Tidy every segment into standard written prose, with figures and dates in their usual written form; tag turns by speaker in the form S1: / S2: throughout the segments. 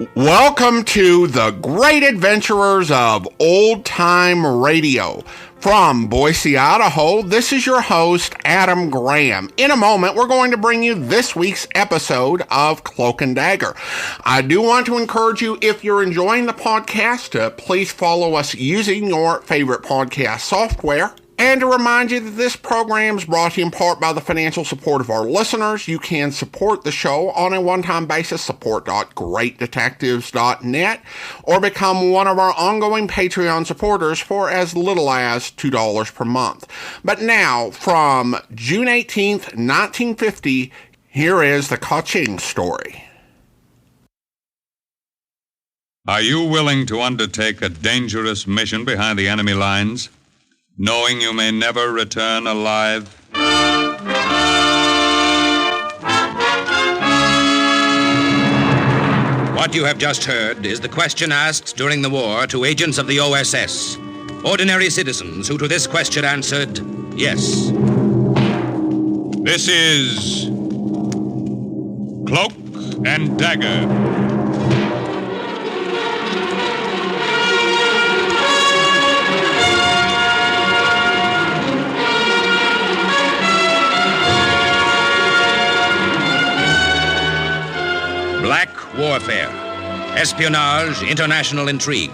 S1: Welcome to the great adventurers of old time radio. From Boise, Idaho, this is your host, Adam Graham. In a moment, we're going to bring you this week's episode of Cloak and Dagger. I do want to encourage you, if you're enjoying the podcast, to please follow us using your favorite podcast software. And to remind you that this program is brought to you in part by the financial support of our listeners. You can support the show on a one-time basis, support.greatdetectives.net, or become one of our ongoing Patreon supporters for as little as $2 per month. But now, from June 18th, 1950, here is the Kachin story.
S2: Are you willing to undertake a dangerous mission behind the enemy lines, knowing you may never return alive?
S3: What you have just heard is the question asked during the war to agents of the OSS, ordinary citizens who to this question answered, yes.
S2: This is Cloak and Dagger.
S3: Black warfare, espionage, international intrigue.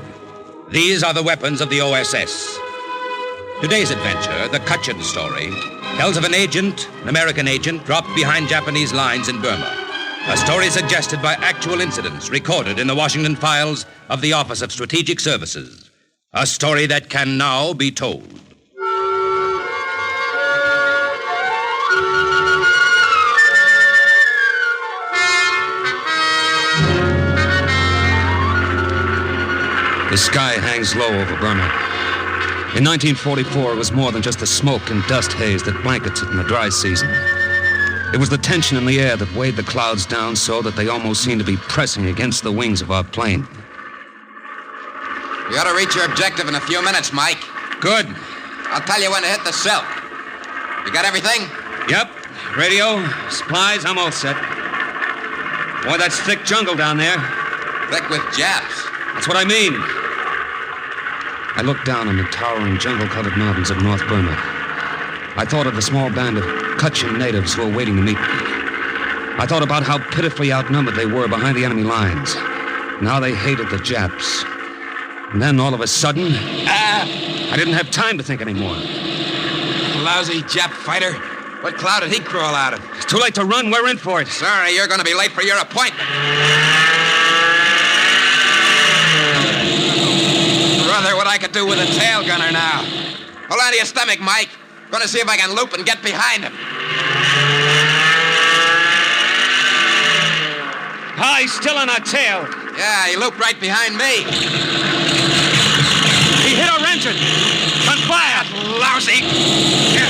S3: These are the weapons of the OSS. Today's adventure, the Kachin story, tells of an agent, an American agent, dropped behind Japanese lines in Burma. A story suggested by actual incidents recorded in the Washington files of the Office of Strategic Services. A story that can now be told.
S4: The sky hangs low over Burma. In 1944, it was more than just the smoke and dust haze that blankets it in the dry season. It was the tension in the air that weighed the clouds down so that they almost seemed to be pressing against the wings of our plane.
S5: You ought to reach your objective in a few minutes, Mike.
S3: Good.
S5: I'll tell you when to hit the silk. You got everything?
S4: Yep. Radio, supplies, I'm all set. Boy, that's thick jungle down there.
S5: Thick with Japs.
S4: That's what I mean. I looked down on the towering jungle-covered mountains of North Burma. I thought of the small band of Kachin natives who were waiting to meet me. I thought about how pitifully outnumbered they were behind the enemy lines, and how they hated the Japs. And then, all of a sudden, I didn't have time to think anymore.
S5: Lousy Jap fighter. What cloud did he crawl out of?
S4: It's too late to run. We're in for it.
S5: Sorry, you're going to be late for your appointment. Brother, what I could do with a tail gunner now. Hold on to your stomach, Mike. Going to see if I can loop and get behind him.
S4: Ah, he's still on our tail.
S5: Yeah, he looped right behind me.
S4: He hit our engine. On fire.
S5: Lousy. Here.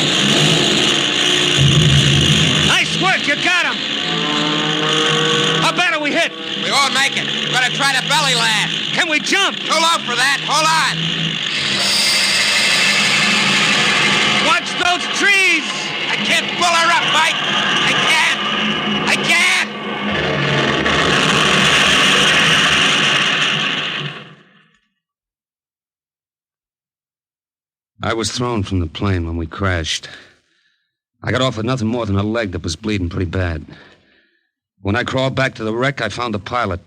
S4: Nice work. You got him. How bad are we hit?
S5: We won't make it. We're going to try to belly land.
S4: Can we jump?
S5: Too low for that. Hold on.
S4: Watch those trees.
S5: I can't pull her up, Mike. I can't.
S4: I was thrown from the plane when we crashed. I got off with nothing more than a leg that was bleeding pretty bad. When I crawled back to the wreck, I found the pilot.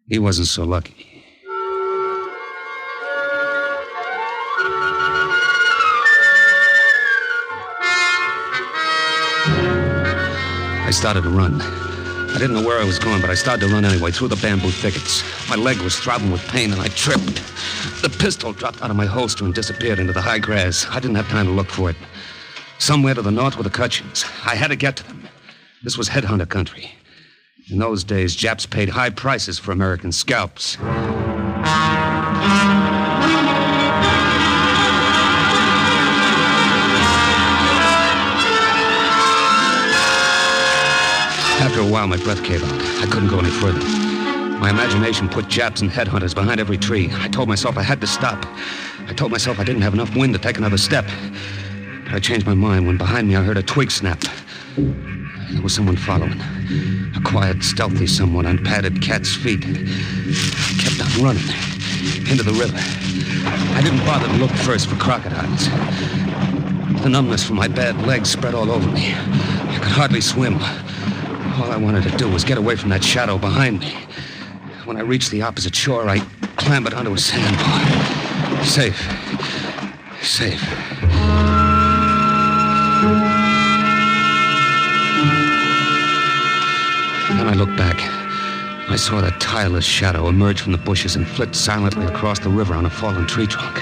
S4: He wasn't so lucky. I started to run. I didn't know where I was going, but I started to run anyway, through the bamboo thickets. My leg was throbbing with pain, and I tripped. The pistol dropped out of my holster and disappeared into the high grass. I didn't have time to look for it. Somewhere to the north were the Kachins. I had to get to them. This was headhunter country. In those days, Japs paid high prices for American scalps. After a while, my breath gave out. I couldn't go any further. My imagination put Japs and headhunters behind every tree. I told myself I had to stop. I told myself I didn't have enough wind to take another step. But I changed my mind when behind me I heard a twig snap. There was someone following. A quiet, stealthy someone on padded cat's feet. I kept on running into the river. I didn't bother to look first for crocodiles. The numbness from my bad legs spread all over me. I could hardly swim. All I wanted to do was get away from that shadow behind me. When I reached the opposite shore, I clambered onto a sandbar. Safe. Safe. Then I looked back. I saw that tireless shadow emerge from the bushes and flit silently across the river on a fallen tree trunk.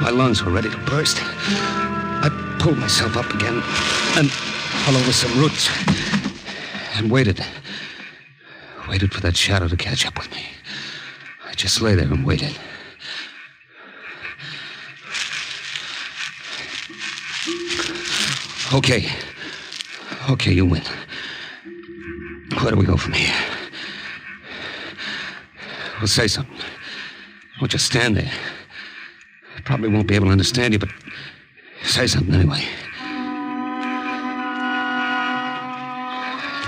S4: My lungs were ready to burst. I pulled myself up again and fell over some roots and waited. Waited for that shadow to catch up with me. I just lay there and waited. Okay. Okay, you win. Where do we go from here? Well, say something. Don't just stand there. I probably won't be able to understand you, but say something anyway.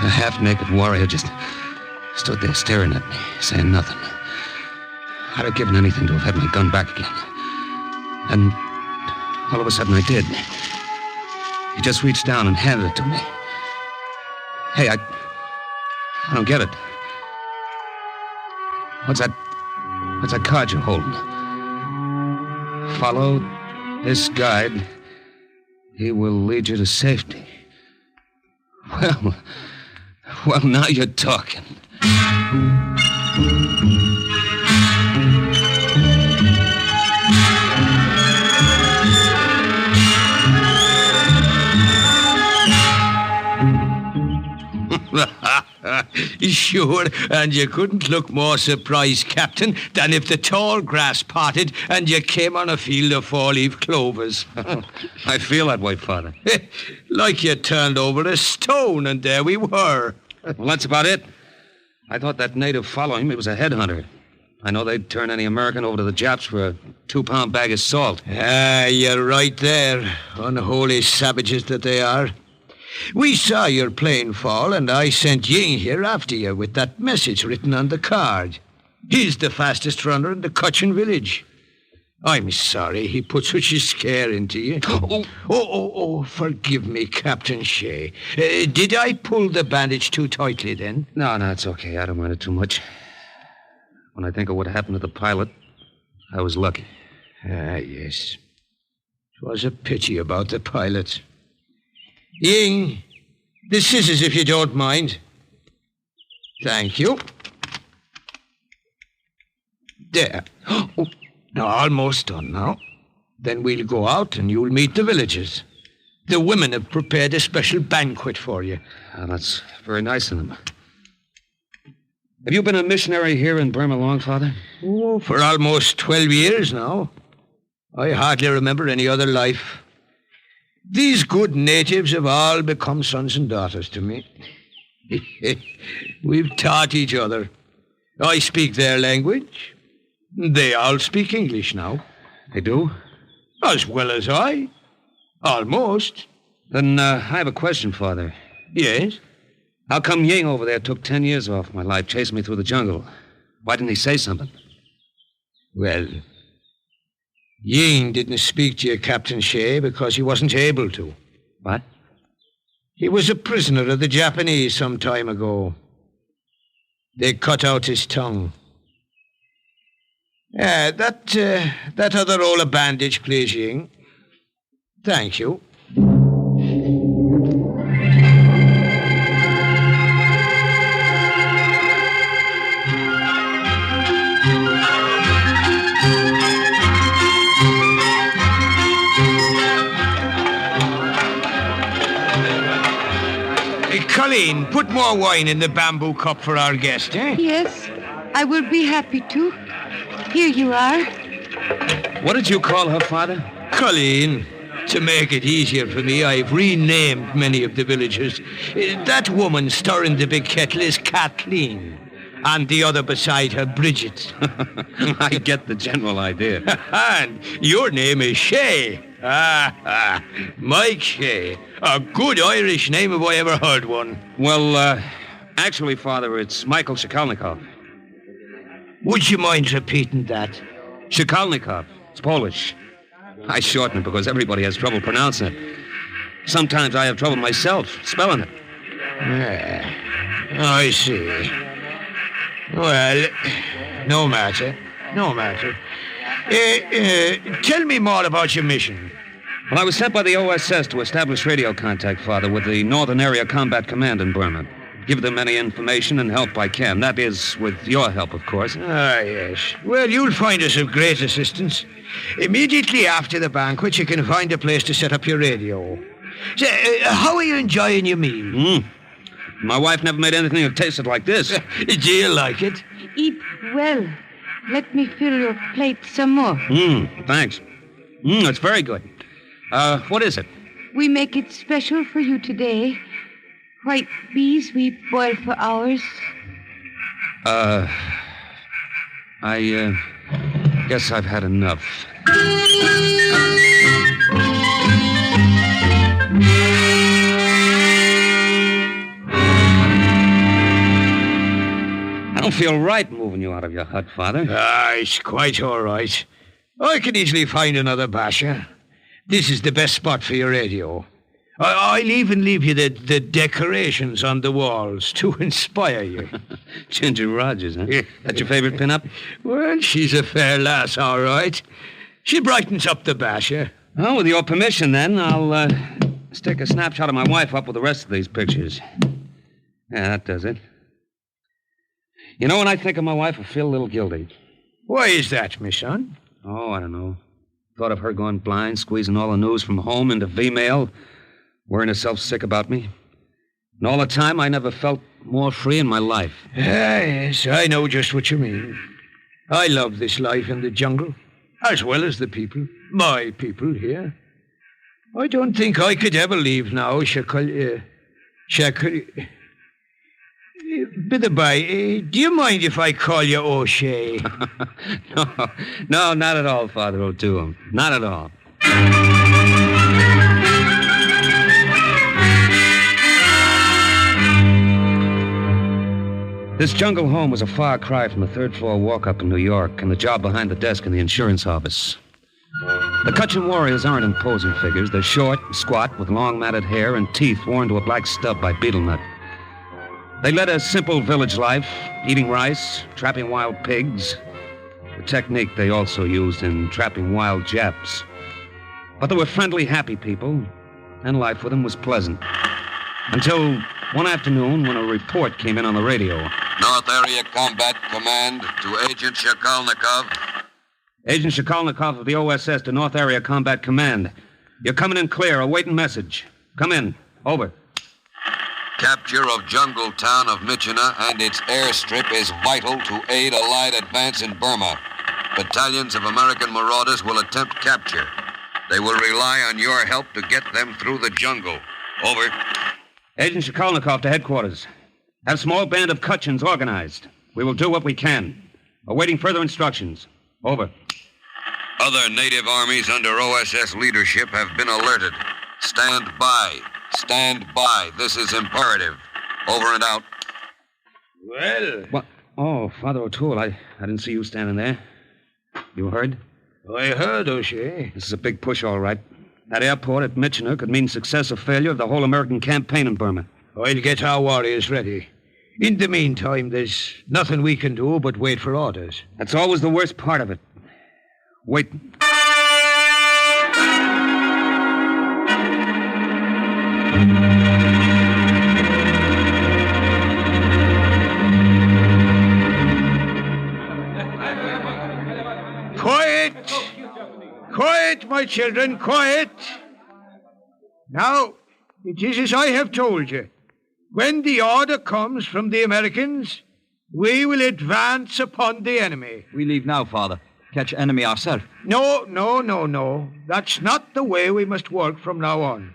S4: The half-naked warrior just stood there staring at me, saying nothing. I'd have given anything to have had my gun back again. And all of a sudden I did. He just reached down and handed it to me. Hey, I don't get it. What's that card you're holding? Follow this guide. He will lead you to safety. Well, now you're talking.
S6: Sure, and you couldn't look more surprised, Captain, than if the tall grass parted and you came on a field of four-leaf clovers.
S4: I feel that way, Father.
S6: Like you turned over a stone, and there we were.
S4: Well, that's about it. I thought that native following me was a headhunter. I know they'd turn any American over to the Japs for a 2-pound bag of salt.
S6: Ah, you're right there. Unholy savages that they are. We saw your plane fall, and I sent Ying here after you with that message written on the card. He's the fastest runner in the Kachin village. I'm sorry he put such a scare into you. Oh, forgive me, Captain Shea. Did I pull the bandage too tightly then?
S4: No, it's okay. I don't mind it too much. When I think of what happened to the pilot, I was lucky.
S6: Ah, yes. It was a pity about the pilot. Ying, the scissors, if you don't mind. Thank you. There. Oh, almost done now. Then we'll go out and you'll meet the villagers. The women have prepared a special banquet for you.
S4: Oh, that's very nice of them. Have you been a missionary here in Burma long, Father?
S6: Oh, for almost 12 years now. I hardly remember any other life. These good natives have all become sons and daughters to me. We've taught each other. I speak their language. They all speak English now.
S4: They do?
S6: As well as I. Almost.
S4: Then I have a question, Father.
S6: Yes?
S4: How come Ying over there took 10 years off my life, chasing me through the jungle? Why didn't he say something?
S6: Well, Ying didn't speak to you, Captain Shea, because he wasn't able to.
S4: What?
S6: He was a prisoner of the Japanese some time ago. They cut out his tongue. That other roll of bandage, please, Ying. Thank you. Colleen, put more wine in the bamboo cup for our guest, eh?
S7: Yes, I will be happy to. Here you are.
S4: What did you call her, Father?
S6: Colleen. To make it easier for me, I've renamed many of the villagers. That woman stirring the big kettle is Kathleen, and the other beside her, Bridget.
S4: I get the general idea.
S6: And your name is Shea. Mike Shea. A good Irish name if I ever heard one.
S4: Well, actually, Father, it's Michael Shikalnikov.
S6: Would you mind repeating that?
S4: Shikalnikov. It's Polish. I shorten it because everybody has trouble pronouncing it. Sometimes I have trouble myself spelling it.
S6: I see. Well, no matter. Tell me more about your mission.
S4: Well, I was sent by the OSS to establish radio contact, Father, with the Northern Area Combat Command in Burma. Give them any information and help I can. That is, with your help, of course.
S6: Yes. Well, you'll find us of great assistance. Immediately after the banquet, you can find a place to set up your radio. So, how are you enjoying your meal?
S4: My wife never made anything that tasted like this.
S6: Do you like it?
S7: Eat well. Let me fill your plate some more.
S4: Thanks. It's very good. What is it?
S7: We make it special for you today. White peas we boil for hours.
S4: I guess I've had enough. I don't feel right moving you out of your hut, Father.
S6: It's quite all right. I can easily find another basher. This is the best spot for your radio. I'll even leave you the decorations on the walls to inspire you.
S4: Ginger Rogers, huh? That your favorite pin-up?
S6: Well, she's a fair lass, all right. She brightens up the basher.
S4: Well, with your permission, then, I'll stick a snapshot of my wife up with the rest of these pictures. Yeah, that does it. You know, when I think of my wife, I feel a little guilty.
S6: Why is that, my son?
S4: Oh, I don't know. Thought of her going blind, squeezing all the news from home into V-mail, worrying herself sick about me. And all the time, I never felt more free in my life.
S6: Yes, I know just what you mean. I love this life in the jungle, as well as the people, my people here. I don't think I could ever leave now, By the by, do you mind if I call you O'Shea?
S4: No, not at all, Father O'Toole. Not at all. This jungle home was a far cry from the third-floor walk-up in New York and the job behind the desk in the insurance office. The Kachin warriors aren't imposing figures. They're short, squat, with long matted hair and teeth worn to a black stub by betel nut. They led a simple village life, eating rice, trapping wild pigs, the technique they also used in trapping wild Japs. But they were friendly, happy people, and life with them was pleasant. Until one afternoon when a report came in on the radio.
S8: North Area Combat Command to Agent Shikalnikov.
S4: Agent Shikalnikov of the OSS to North Area Combat Command. You're coming in clear, awaiting message. Come in. Over.
S8: Capture of Jungle Town of Michina and its airstrip is vital to aid Allied advance in Burma. Battalions of American marauders will attempt capture. They will rely on your help to get them through the jungle. Over.
S4: Agent Shikalnikov to headquarters. Have a small band of Kachins organized. We will do what we can. Awaiting further instructions. Over.
S8: Other native armies under OSS leadership have been alerted. Stand by. Stand by. This is imperative. Over and out.
S6: Well...
S4: What? Oh, Father O'Toole, I didn't see you standing there. You heard?
S6: I heard, O'Shea.
S4: This is a big push, all right. That airport at Michina could mean success or failure of the whole American campaign in Burma.
S6: I'll get our warriors ready. In the meantime, there's nothing we can do but wait for orders.
S4: That's always the worst part of it. Wait.
S6: Quiet! Quiet, my children, quiet! Now, it is as I have told you. When the order comes from the Americans, we will advance upon the enemy.
S9: We leave now, Father. Catch enemy ourselves.
S6: No. That's not the way we must work from now on.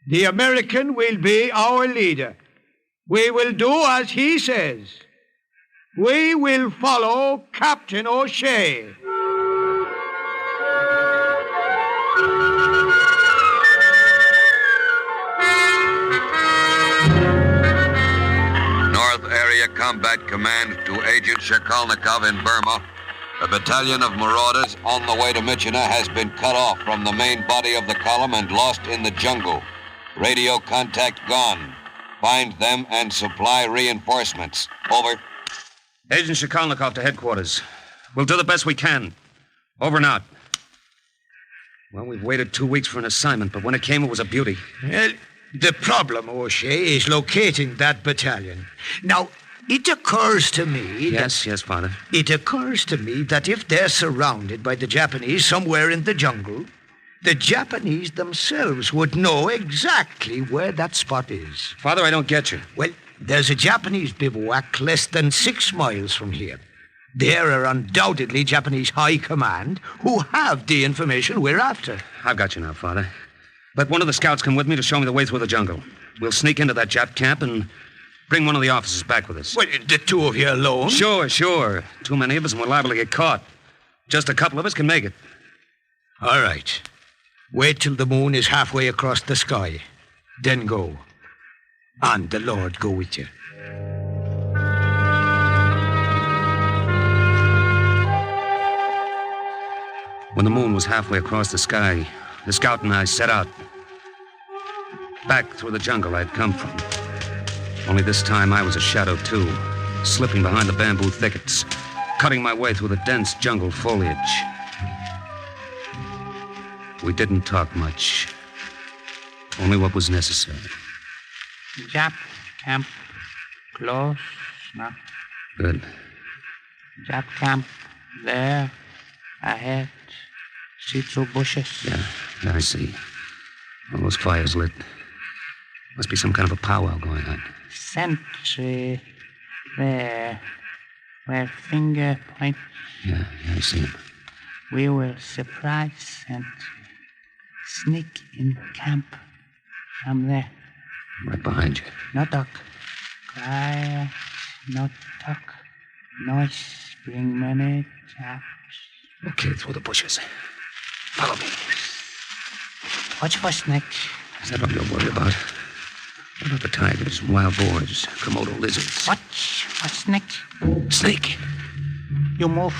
S6: The American will be our leader. We will do as he says. We will follow Captain O'Shea.
S8: combat command to Agent Shakalnikov in Burma. A battalion of marauders on the way to Myitkyina has been cut off from the main body of the column and lost in the jungle. Radio contact gone. Find them and supply reinforcements. Over.
S4: Agent Shakalnikov to headquarters. We'll do the best we can. Over and out. Well, we've waited 2 weeks for an assignment, but when it came, it was a beauty.
S6: Well, the problem, O'Shea, is locating that battalion. Now, it occurs to me...
S4: Yes, Father.
S6: It occurs to me that if they're surrounded by the Japanese somewhere in the jungle, the Japanese themselves would know exactly where that spot is.
S4: Father, I don't get you.
S6: Well, there's a Japanese bivouac less than 6 miles from here. There are undoubtedly Japanese high command who have the information we're after.
S4: I've got you now, Father. Let one of the scouts come with me to show me the way through the jungle. We'll sneak into that Jap camp and bring one of the officers back with us.
S6: Well, the two of you alone?
S4: Sure. Too many of us and we're liable to get caught. Just a couple of us can make it.
S6: All right. Wait till the moon is halfway across the sky. Then go. And the Lord go with you.
S4: When the moon was halfway across the sky, the scout and I set out. Back through the jungle I'd come from. Only this time I was a shadow, too, slipping behind the bamboo thickets, cutting my way through the dense jungle foliage. We didn't talk much. Only what was necessary.
S10: Jap camp close now.
S4: Good.
S10: Jap camp there, ahead. See through bushes.
S4: Yeah, I see. All those fires lit. Must be some kind of a powwow going on.
S10: Sentry there, where finger points.
S4: Yeah, I see him.
S10: We will surprise sentry. Sneak in camp from there.
S4: Right behind you.
S10: No talk. Quiet. No talk. Noise. Bring money. Chaps.
S4: Okay, through the bushes. Follow me.
S10: Watch for snake.
S4: Is that all you're worried about? What about the tigers, wild boars, Komodo lizards?
S10: Watch for snake.
S4: Snake.
S10: You move.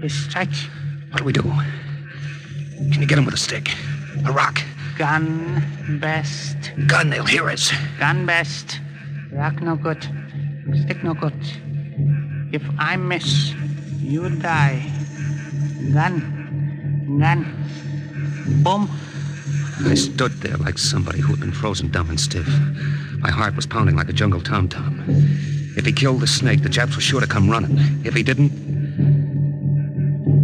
S10: You strike.
S4: What do we do? Can you get him with a stick? A rock?
S10: Gun best.
S4: Gun, they'll hear us.
S10: Gun best. Rock no good. Stick no good. If I miss, you die. Gun. Boom.
S4: I stood there like somebody who had been frozen dumb and stiff. My heart was pounding like a jungle tom-tom. If he killed the snake, the Japs were sure to come running. If he didn't...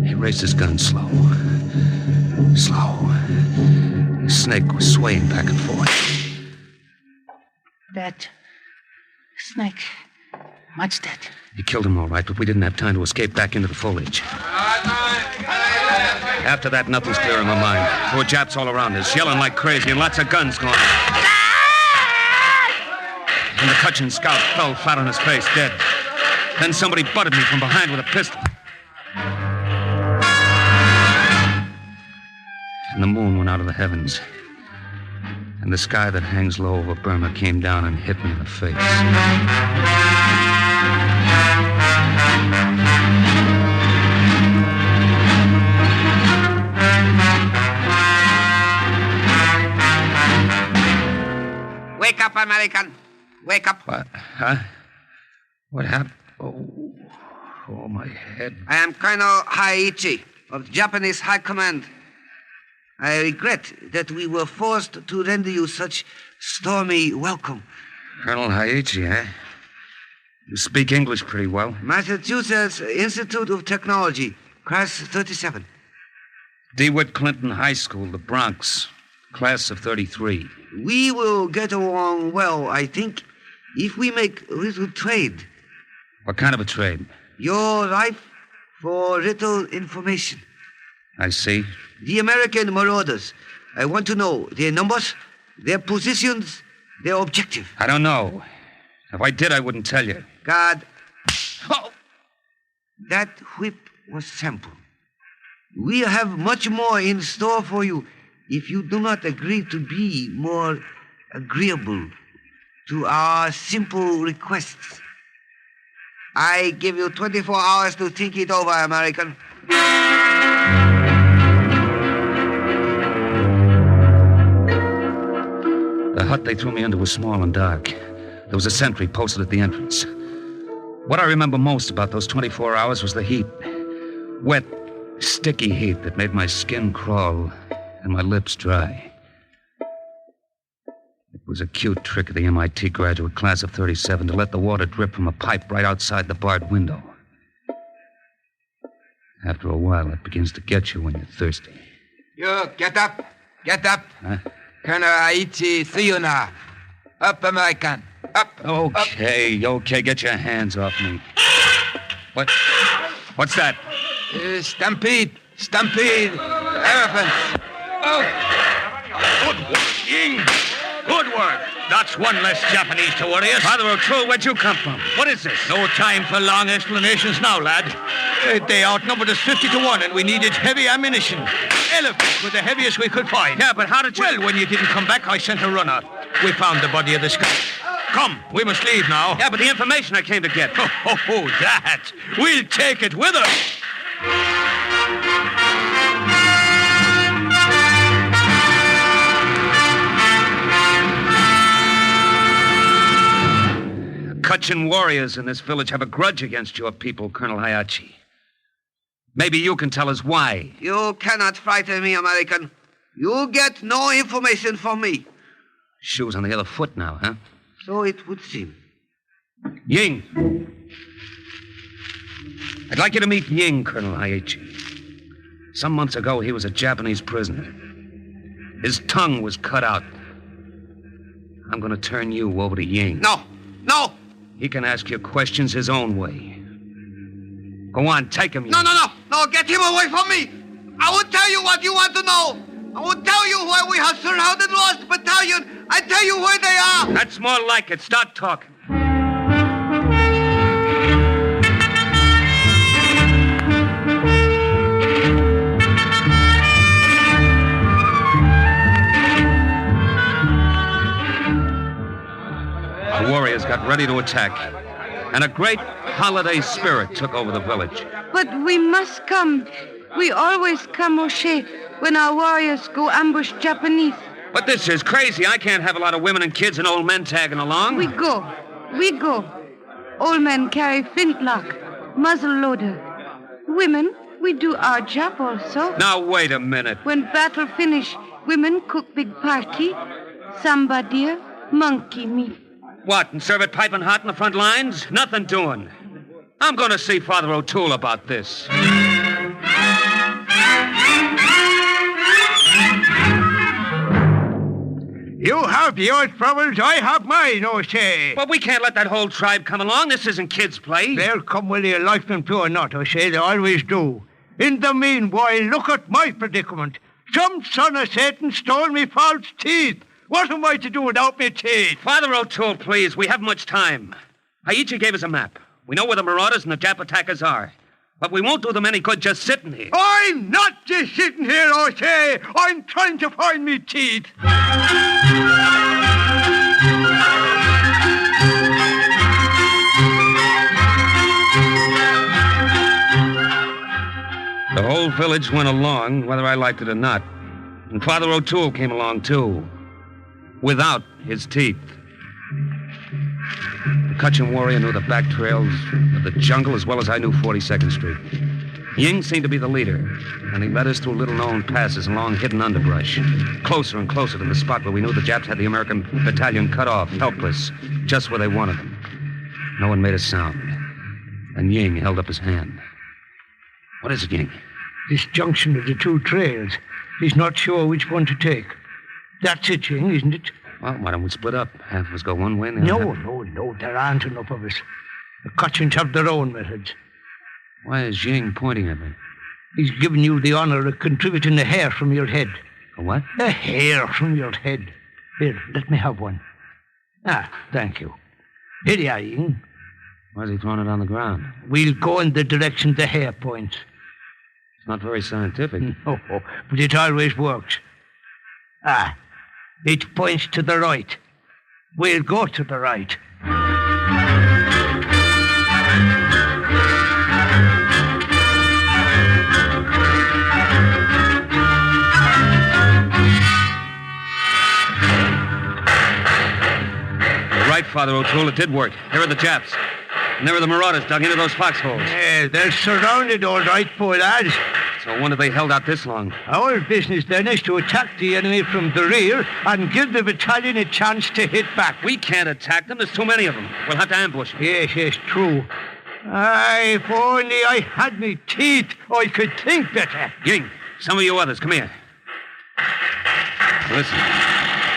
S4: He raised his gun slow. The snake was swaying back and forth.
S10: Dead. Snake. Much dead.
S4: He killed him all right, but we didn't have time to escape back into the foliage. After that, nothing's clear in my mind. There were Japs all around us, yelling like crazy, and lots of guns going. And the Kachin scout fell flat on his face, dead. Then somebody butted me from behind with a pistol. And the moon went out of the heavens. And the sky that hangs low over Burma came down and hit me in the face.
S5: Wake up, American. Wake up.
S4: What? Huh? What happened? Oh, my head.
S5: I am Colonel Haiichi of Japanese High Command. I regret that we were forced to render you such stormy welcome.
S4: Colonel Haiichi, eh? You speak English pretty well.
S5: Massachusetts Institute of Technology, class 37.
S4: DeWitt Clinton High School, the Bronx, class of 33.
S5: We will get along well, I think, if we make a little trade.
S4: What kind of a trade?
S5: Your life for little information.
S4: I see.
S5: The American marauders. I want to know their numbers, their positions, their objective.
S4: I don't know. If I did, I wouldn't tell you.
S5: God. Oh! That whip was sample. We have much more in store for you if you do not agree to be more agreeable to our simple requests. I give you 24 hours to think it over, American.
S4: The hut they threw me into was small and dark. There was a sentry posted at the entrance. What I remember most about those 24 hours was the heat. Wet, sticky heat that made my skin crawl and my lips dry. It was a cute trick of the MIT graduate class of 37 to let the water drip from a pipe right outside the barred window. After a while, it begins to get you when you're thirsty.
S11: You, get up. Get up.
S4: Huh?
S11: Colonel Aichi, see you now. Up, American. Up.
S4: Okay, get your hands off me. What's that?
S11: Stampede. Elephants.
S4: Oh. Good work, Ying. Good work. That's one less Japanese to worry us. Father O'Toole, where'd you come from? What is this?
S6: No time for long explanations now, lad. They outnumbered us 50 to 1, and we needed heavy ammunition. Elephants were the heaviest we could find.
S4: Yeah, but how did you...
S6: Well, when you didn't come back, I sent a runner. We found the body of the scout. Come, we must leave now.
S4: Yeah, but the information I came to get.
S6: Oh, that. We'll take it with us.
S4: Kachin warriors in this village have a grudge against your people, Colonel Hayachi. Maybe you can tell us why.
S5: You cannot frighten me, American. You get no information from me.
S4: Shoes on the other foot now, huh?
S5: So it would seem.
S4: Ying. I'd like you to meet Ying, Colonel Hayachi. Some months ago, he was a Japanese prisoner. His tongue was cut out. I'm going to turn you over to Ying.
S5: No!
S4: He can ask you questions his own way. Go on, take him.
S5: No, get him away from me! I will tell you what you want to know! I will tell you why we have surrounded Lost Battalion! I tell you where they are!
S4: That's more like it. Start talking. The warriors got ready to attack, and a great holiday spirit took over the village.
S7: But we must come. We always come, O'Shea, when our warriors go ambush Japanese.
S4: But this is crazy. I can't have a lot of women and kids and old men tagging along.
S7: We go. Old men carry flintlock, muzzle loader. Women, we do our job also.
S4: Now, wait a minute.
S7: When battle finish, women cook big party, samba deer, monkey meat.
S4: What, and serve it piping hot in the front lines? Nothing doing. I'm going to see Father O'Toole about this.
S6: You have your troubles, I have mine, O'Shea.
S4: But we can't let that whole tribe come along. This isn't kids' play.
S6: They'll come whether you like them to or not, O'Shea. They always do. In the meanwhile, look at my predicament. Some son of Satan stole me false teeth. What am I to do without me teeth?
S4: Father O'Toole, please. We haven't much time. Aichi gave us a map. We know where the marauders and the Jap attackers are. But we won't do them any good just sitting here.
S6: I'm not just sitting here, O'Shea. I'm trying to find me teeth.
S4: The whole village went along, whether I liked it or not. And Father O'Toole came along, too. Without his teeth. The Kachin warrior knew the back trails of the jungle as well as I knew 42nd Street. Ying seemed to be the leader, and he led us through little-known passes and long hidden underbrush, closer and closer to the spot where we knew the Japs had the American battalion cut off, helpless, just where they wanted them. No one made a sound, and Ying held up his hand. What is it, Ying?
S6: This junction of the two trails. He's not sure which one to take. That's it, Ying, isn't it?
S4: Well, why don't we split up? Half of us go one way and the other.
S6: No. There aren't enough of us. The Kachins have their own methods.
S4: Why is Ying pointing at me?
S6: He's giving you the honor of contributing a hair from your head.
S4: A what?
S6: A hair from your head. Here, let me have one. Thank you. Here you are, Ying.
S4: Why's he throwing it on the ground?
S6: We'll go in the direction the hair points.
S4: It's not very scientific.
S6: No, but it always works. It points to the right. We'll go to the right.
S4: right, Father O'Toole. It did work. Here are the Japs. And there are the Marauders dug into those foxholes.
S6: Yeah, they're surrounded, all right, poor lads.
S4: So I wonder they held out this long.
S6: Our business, then, is to attack the enemy from the rear and give the battalion a chance to hit back.
S4: We can't attack them. There's too many of them. We'll have to ambush them.
S6: Yes, true. Aye, if only I had me teeth, I could think better.
S4: Ying, some of you others, come here. Listen,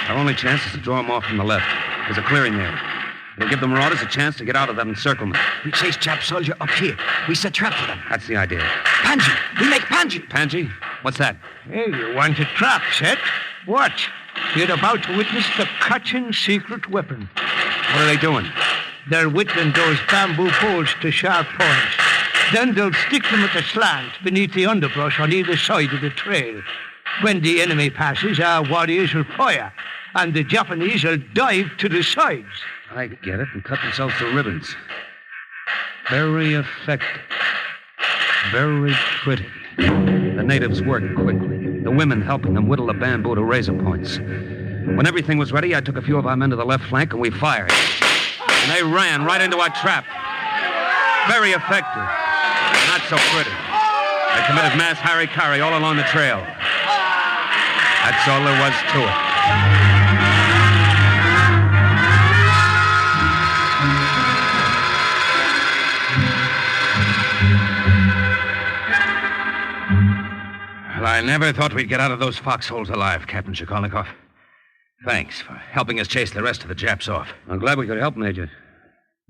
S4: our only chance is to draw them off from the left. There's a clearing there. It'll give the Marauders a chance to get out of that encirclement.
S12: We chase Jap soldier up here. We set trap for them.
S4: That's the idea.
S12: Panji! We make Panji!
S4: Panji? What's that?
S6: Hey, you want a trap set? Watch. You're about to witness the Kachin secret weapon.
S4: What are they doing?
S6: They're whittling those bamboo poles to sharp points. Then they'll stick them at a slant beneath the underbrush on either side of the trail. When the enemy passes, our warriors will fire, and the Japanese will dive to the sides.
S4: I get it, and cut themselves to ribbons. Very effective. Very pretty. The natives worked quickly. The women helping them whittle the bamboo to razor points. When everything was ready, I took a few of our men to the left flank, and we fired. And they ran right into our trap. Very effective. Not so pretty. They committed mass harikari all along the trail. That's all there was to it. Well, I never thought we'd get out of those foxholes alive, Captain Shikolnikov. Thanks for helping us chase the rest of the Japs off. I'm glad we could help, Major.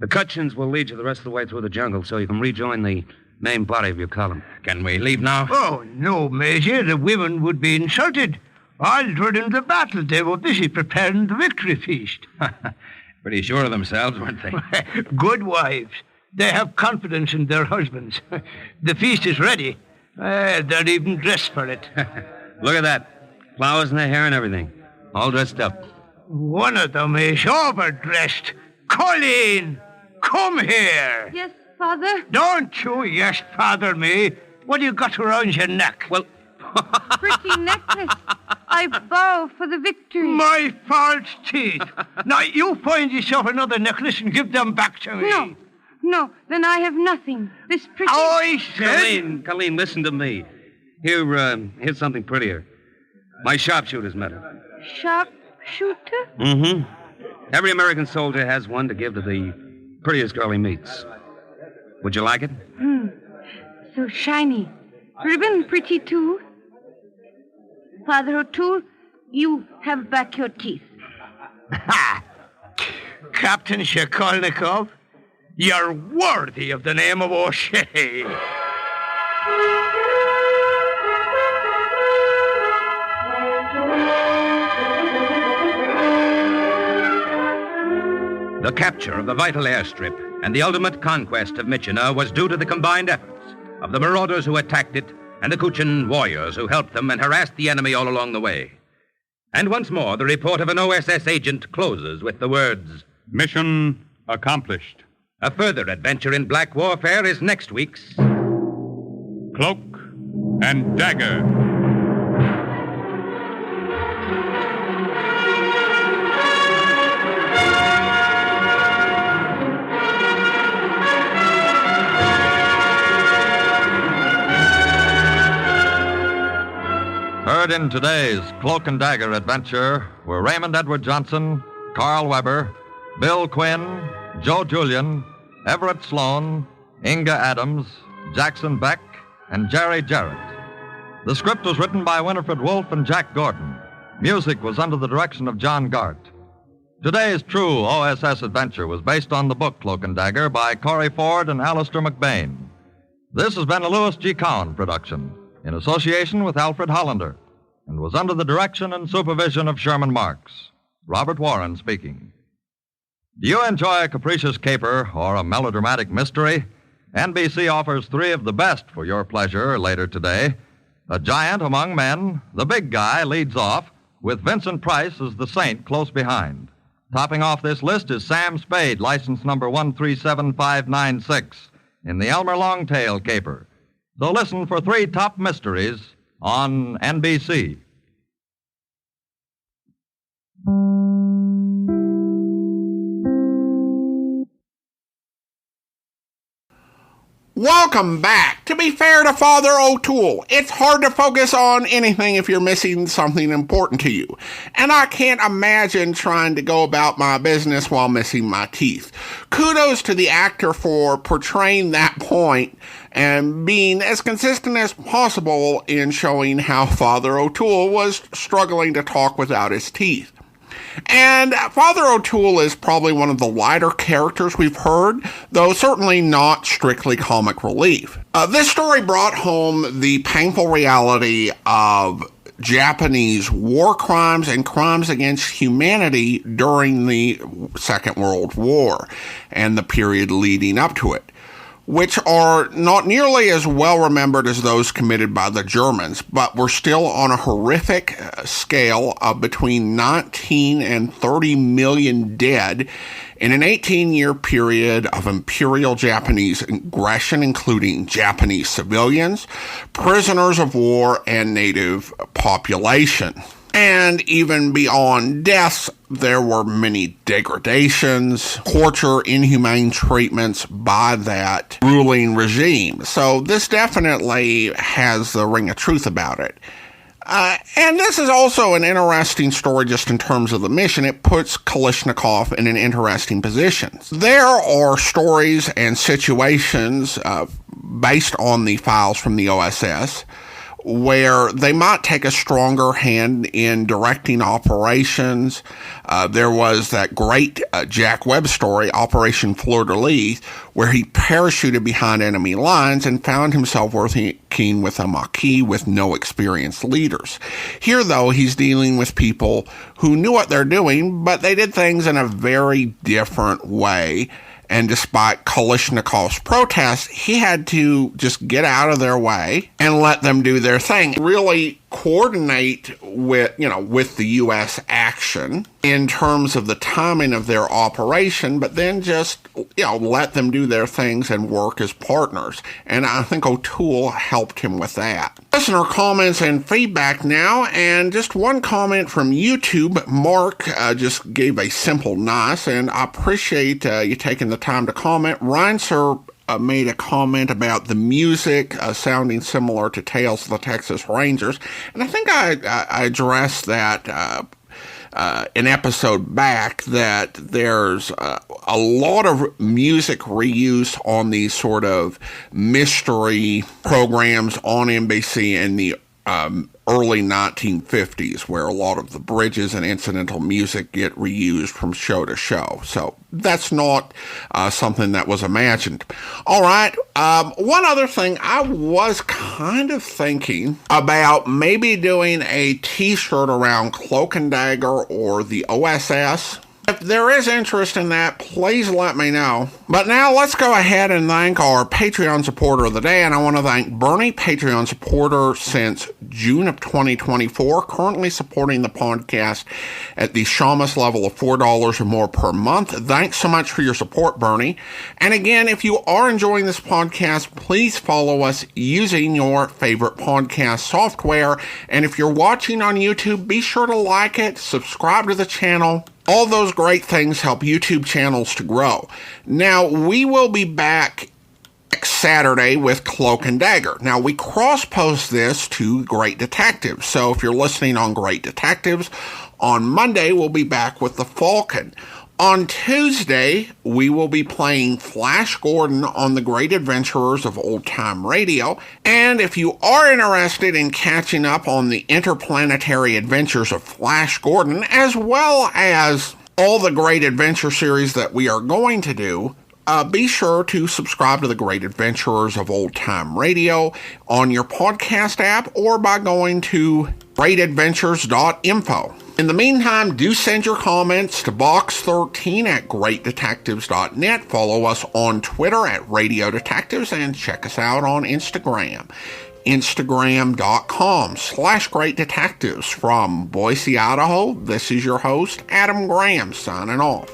S4: The Kachins will lead you the rest of the way through the jungle so you can rejoin the main body of your column. Can we leave now?
S6: Oh, no, Major. The women would be insulted. All during the battle, they were busy preparing the victory feast.
S4: Pretty sure of themselves, weren't they?
S6: Good wives. They have confidence in their husbands. The feast is ready. They're even dressed for it.
S4: Look at that. Flowers in their hair and everything. All dressed up.
S6: One of them is overdressed. Colleen, come here.
S7: Yes, Father?
S6: Don't you yes, Father me. What do you got around your neck?
S4: Well,
S7: pretty necklace. I bow for the victory.
S6: My false teeth. Now, you find yourself another necklace and give them back to me.
S7: No, then I have nothing. This pretty...
S6: I said...
S4: Colleen, listen to me. Here's something prettier. My sharpshooter's medal.
S7: Sharpshooter?
S4: Mm-hmm. Every American soldier has one to give to the prettiest girl he meets. Would you like it?
S7: So shiny. Ribbon pretty, too. Father O'Toole, you have back your teeth.
S6: Ha! Captain Shikolnikov, you're worthy of the name of O'Shea.
S3: The capture of the vital airstrip and the ultimate conquest of Myitkyina was due to the combined efforts of the marauders who attacked it and the Kachin warriors who helped them and harassed the enemy all along the way. And once more, the report of an OSS agent closes with the words,
S2: Mission accomplished.
S3: A further adventure in black warfare is next week's
S2: Cloak and Dagger.
S13: Heard in today's Cloak and Dagger adventure were Raymond Edward Johnson, Carl Weber, Bill Quinn, Joe Julian, Everett Sloan, Inga Adams, Jackson Beck, and Jarrett. The script was written by Winifred Wolfe and Jack Gordon. Music was under the direction of John Gart. Today's true OSS adventure was based on the book Cloak and Dagger by Corey Ford and Alistair McBain. This has been a Louis G. Cowan production in association with Alfred Hollander and was under the direction and supervision of Sherman Marks. Robert Warren speaking. Do you enjoy a capricious caper or a melodramatic mystery? NBC offers 3 of the best for your pleasure later today. A giant among men, the big guy leads off, with Vincent Price as the saint close behind. Topping off this list is Sam Spade, license number 137596, in the Elmer Longtail caper. So listen for 3 top mysteries on NBC.
S1: Welcome back. To be fair to Father O'Toole, it's hard to focus on anything if you're missing something important to you. And I can't imagine trying to go about my business while missing my teeth. Kudos to the actor for portraying that point and being as consistent as possible in showing how Father O'Toole was struggling to talk without his teeth. And Father O'Toole is probably one of the lighter characters we've heard, though certainly not strictly comic relief. This story brought home the painful reality of Japanese war crimes and crimes against humanity during the Second World War and the period leading up to it, which are not nearly as well remembered as those committed by the Germans, but were still on a horrific scale of between 19 and 30 million dead in an 18-year period of Imperial Japanese aggression, including Japanese civilians, prisoners of war, and native population. And even beyond deaths, there were many degradations, torture, inhumane treatments by that ruling regime. So this definitely has the ring of truth about it. And this is also an interesting story just in terms of the mission. It puts Kalashnikov in an interesting position. There are stories and situations based on the files from the OSS where they might take a stronger hand in directing operations. There was that great Jack Webb story, Operation Fleur-de-Lis, where he parachuted behind enemy lines and found himself working with a Maquis with no experienced leaders. Here, though, he's dealing with people who knew what they're doing, but they did things in a very different way. And despite Kalashnikov's protest, he had to just get out of their way and let them do their thing. Really coordinate with the U.S. action in terms of the timing of their operation, but then just, let them do their things and work as partners. And I think O'Toole helped him with that. Listener comments and feedback now, and just one comment from YouTube. Mark just gave a simple nice, and I appreciate you taking the time to comment. Reinser made a comment about the music sounding similar to Tales of the Texas Rangers, and I think I addressed that an episode back, that there's a lot of music reuse on these sort of mystery programs on NBC in the early 1950s, where a lot of the bridges and incidental music get reused from show to show. So that's not something that was imagined. All right. One other thing, I was kind of thinking about maybe doing a t-shirt around Cloak and Dagger or the OSS. If there is interest in that, please let me know. But now let's go ahead and thank our Patreon supporter of the day, and I want to thank Bernie, Patreon supporter since June of 2024, currently supporting the podcast at the Shamus level of $4 or more per month. Thanks so much for your support, Bernie. And again, if you are enjoying this podcast, please follow us using your favorite podcast software. And if you're watching on YouTube, be sure to like it, subscribe to the channel. All those great things help YouTube channels to grow. Now, we will be back next Saturday with Cloak and Dagger. Now, we cross-post this to Great Detectives. So if you're listening on Great Detectives, on Monday, we'll be back with The Falcon. On Tuesday, we will be playing Flash Gordon on the Great Adventurers of Old Time Radio. And if you are interested in catching up on the interplanetary adventures of Flash Gordon, as well as all the Great Adventure series that we are going to do, be sure to subscribe to the Great Adventurers of Old Time Radio on your podcast app or by going to greatadventures.info. In the meantime, do send your comments to box13 at greatdetectives.net. Follow us on Twitter at Radio Detectives and check us out on Instagram. Instagram.com/greatdetectives. From Boise, Idaho, this is your host, Adam Graham, signing off.